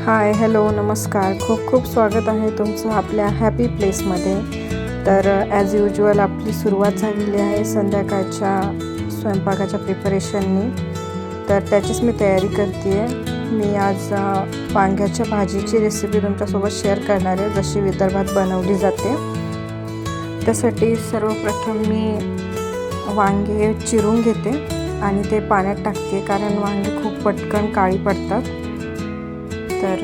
हाय, hello, नमस्कार. खूप खूप स्वागत आहे तुमचं आपल्या हॅपी प्लेसमध्ये. तर ॲज युज्युअल आपली सुरुवात झालेली आहे संध्याकाळच्या स्वयंपाकाच्या प्रिपरेशननी. तर त्याचीच मी तयारी करते आहे. मी आज वांग्याच्या भाजीची रेसिपी तुमच्यासोबत शेअर करणार आहे, जशी विदर्भात बनवली जाते. त्यासाठी सर्वप्रथम मी वांगे चिरून घेते आणि ते पाण्यात टाकते, कारण वांगे खूप पटकन काळी पडतात. तर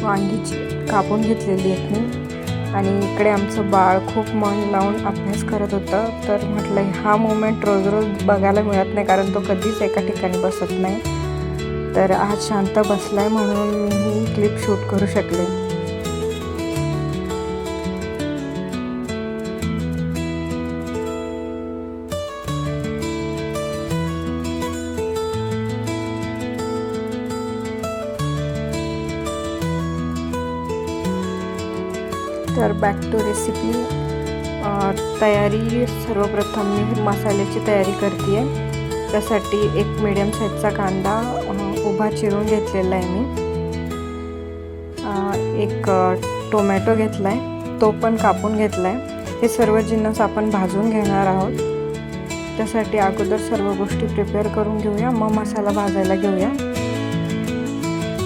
वांगी कापून घेतलेली आहेत मी. आणि इकडे आमचं बाळ खूप मन लावून अभ्यास करत होतं. तर म्हटलं हा मोमेंट रोज रोज बघायला मिळत नाही, कारण तो कधीच एका ठिकाणी बसत नाही. तर आज शांत बसलाय म्हणून मी ही क्लिप शूट करू शकले. तर बॅक टू रेसिपी. तयारी सर्वप्रथम मी मसाल्याची तयारी करते आहे. त्यासाठी एक मीडियम साईजचा कांदा उभा चिरून घेतलेला आहे मी. एक टोमॅटो घेतला आहे, तो पण कापून घेतला आहे. हे सर्व जिन्नस आपण भाजून घेणार आहोत. त्यासाठी अगोदर सर्व गोष्टी प्रिपेअर करून घेऊया, मग मसाला भाजायला घेऊया.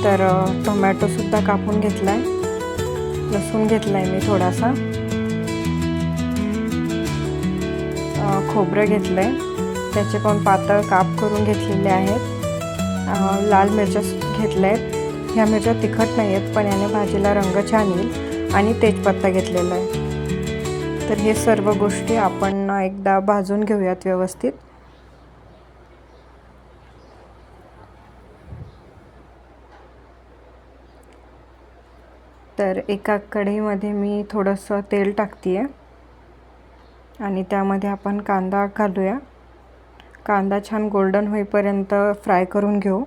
तर टोमॅटोसुद्धा कापून घेतला आहे, लसूण घेतला आहे मी थोडासा, खोबरं घेतलं आहे, त्याचे पण पातळ काप करून घेतलेले आहेत. लाल मिरच्या घेतल्या आहेत. ह्या मिरच्या तिखट नाही आहेत, पण याने भाजीला रंग छान येईल. आणि तेजपत्ता घेतलेला आहे. तर हे सर्व गोष्टी आपण एकदा भाजून घेऊयात व्यवस्थित. तर एका कढईमध्ये मी थोडंसं तेल टाकते आहे आणि त्यामध्ये आपण कांदा घालूया. कांदा छान गोल्डन होईपर्यंत फ्राय करून घेऊ.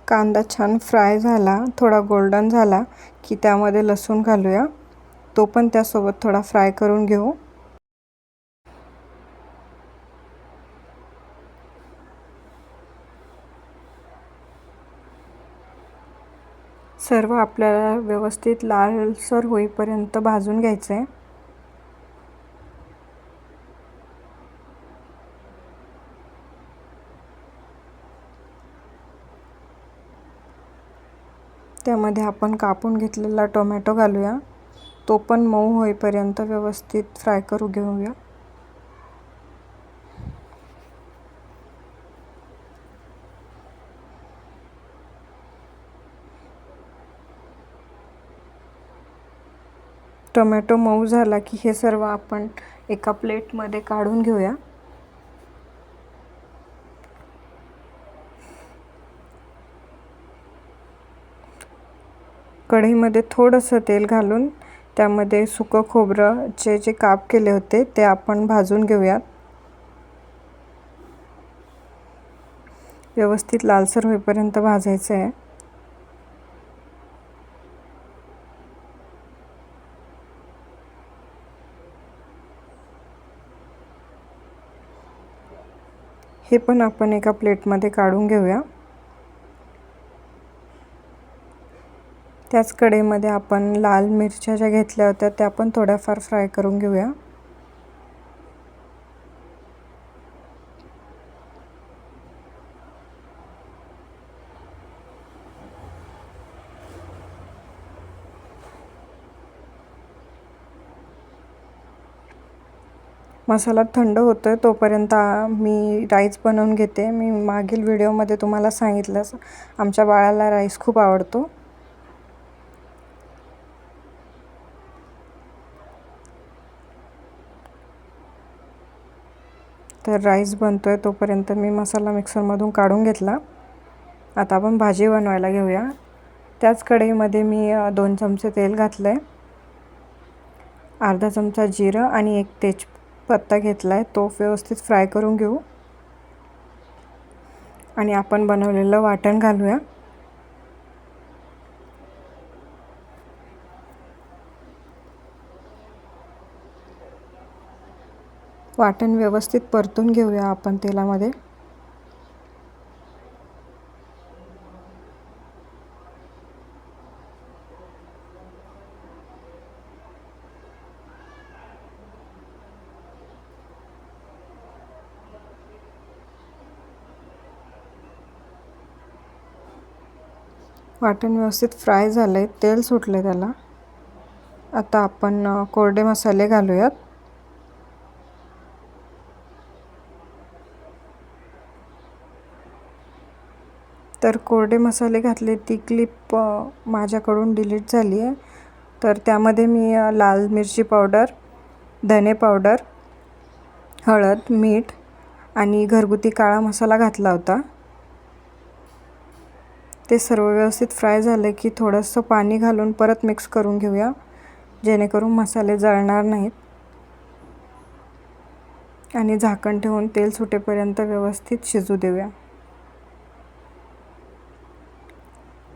कांदा छान फ्राय झाला, थोडा गोल्डन झाला की त्यामध्ये लसूण घालूया. तो पण त्यासोबत थोडा फ्राय करून घेऊ. सर्व आपल्याला व्यवस्थित लालसर होईपर्यंत भाजून घ्यायचं आहे. त्यामध्ये आपण कापून घेतलेला टोमॅटो घालूया. तो पण मऊ होईपर्यंत व्यवस्थित फ्राय करू घेऊया. टोमॅटो मऊ झाला की हे सर्व आपण एका प्लेटमध्ये काढून घेऊया. कढईमध्ये थोडंसं तेल घालून त्यामध्ये सुकं खोबरंचे जे काप केले होते ते आपण भाजून घेऊयात. व्यवस्थित लालसर होईपर्यंत भाजायचं आहे. हे पण आपण एका प्लेटमध्ये काढून घेऊया. त्याच कढईमध्ये आपण लाल मिरच्या ज्या घेतल्या होत्या त्या पण थोड्याफार फ्राय करून घेऊया. मसाला थंड होतोय तोपर्यंत मी राईस बनवून घेते. मी मागील व्हिडिओमध्ये तुम्हाला सांगितलंच, आमच्या बाळाला राईस खूप आवडतो. तर राईस बनतोय तोपर्यंत मी मसाला मिक्सरमधून काढून घेतला. आता आपण भाजी बनवायला घेऊया. त्याच कढईमध्ये मी 2 चमचे तेल घातलं आहे. अर्धा चमचा जिरं आणि 1 तेजपत्ता घेतला आहे. तो व्यवस्थित फ्राय करून घेऊ आणि आपण बनवलेलं वाटण घालूया. वाटण व्यवस्थित परतून घेऊया आपण तेलामध्ये. वाटण व्यवस्थित फ्राय झालं आहे, तेल सुटले त्याला. आता आपण कोरडे मसाले घालूयात. तर कोरडे मसाले घातले, ती क्लिप माझ्याकडून डिलीट झाली आहे. तर त्यामध्ये मी लाल मिरची पावडर, धने पावडर, हळद, मीठ आणि घरगुती काळा मसाला घातला होता. ते सर्व व्यवस्थित फ्राय झाले की थोडंसं पाणी घालून परत मिक्स करून घेऊया, जेणेकरून मसाले जळणार नाहीत. आणि झाकण ठेवून तेल सुटेपर्यंत व्यवस्थित शिजू देऊया.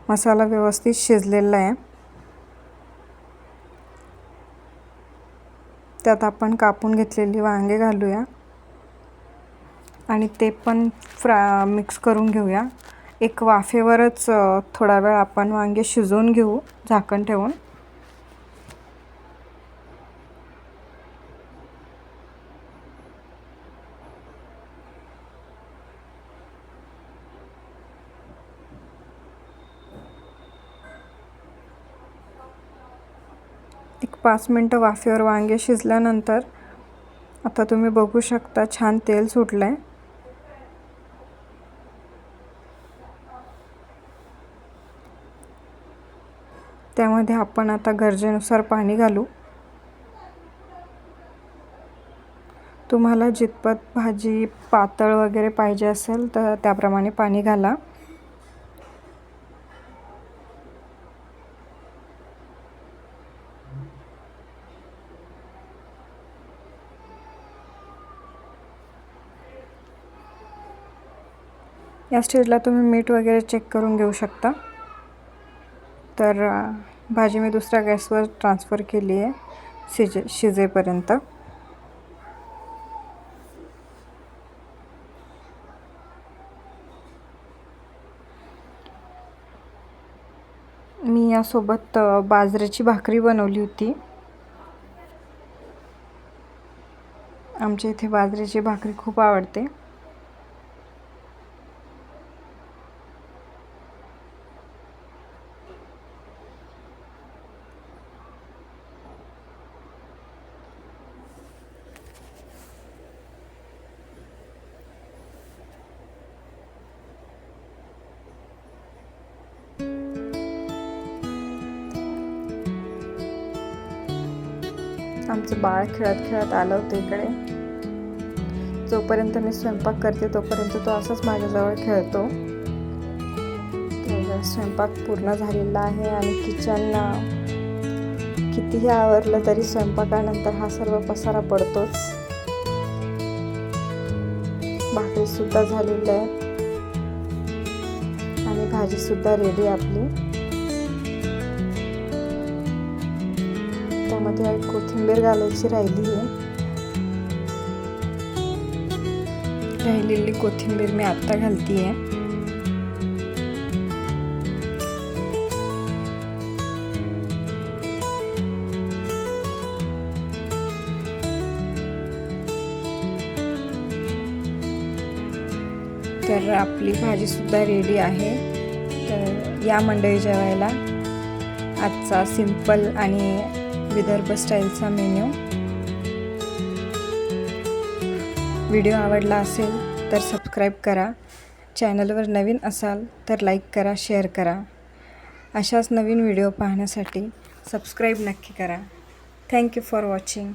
मसाला व्यवस्थित शिजलेला आहे. त्यात आपण कापून घेतलेली वांगे घालूया आणि ते पण मिक्स करून घेऊया. एक वाफेवरच थोडा वेळ आपण वांगे शिजवून घेऊ झाकण ठेवून. एक 5 मिनटं वाफेवर वांगे शिजल्यानंतर आता तुम्ही बघू शकता छान तेल सुटलं आहे. त्यामध्ये आपण आता गरजेनुसार पाणी घालू. तुम्हाला जितपत भाजी पातळ वगैरे पाहिजे असेल तर त्याप्रमाणे पाणी घाला. या स्टेजला तुम्ही मीठ वगैरे चेक करून घेऊ शकता. तर भाजी मी दुसऱ्या गॅसवर ट्रान्सफर केली आहे शिजेपर्यंत. मी यासोबत बाजरीची भाकरी बनवली होती. आमच्या इथे बाजरीची भाकरी खूप आवडते. आमचं बाळ खेळत खेळत आलं होतं इकडे. जोपर्यंत मी स्वयंपाक करते तोपर्यंत तो असाच माझ्याजवळ खेळतो. तर स्वयंपाक पूर्ण झालेला आहे आणि किचन कितीही आवरलं तरी स्वयंपाकानंतर हा सर्व पसारा पडतोच. भाकरीसुद्धा झालेली आहे आणि भाजीसुद्धा रेडी आपली. त्यामध्ये कोथिंबीर घालायची राहिलेली कोथिंबीर मी आत्ता घालतीये. तर आपली भाजीसुद्धा रेडी आहे. तर या मंडळी जेवायला. आजचा सिंपल आणि विदर्भ स्टाईलचा मेन्यू. व्हिडिओ आवडला असेल तर सबस्क्राईब करा. चॅनलवर नवीन असाल तर लाईक करा, शेअर करा. अशाच नवीन व्हिडिओ पाहण्यासाठी सबस्क्राईब नक्की करा. Thank you for watching.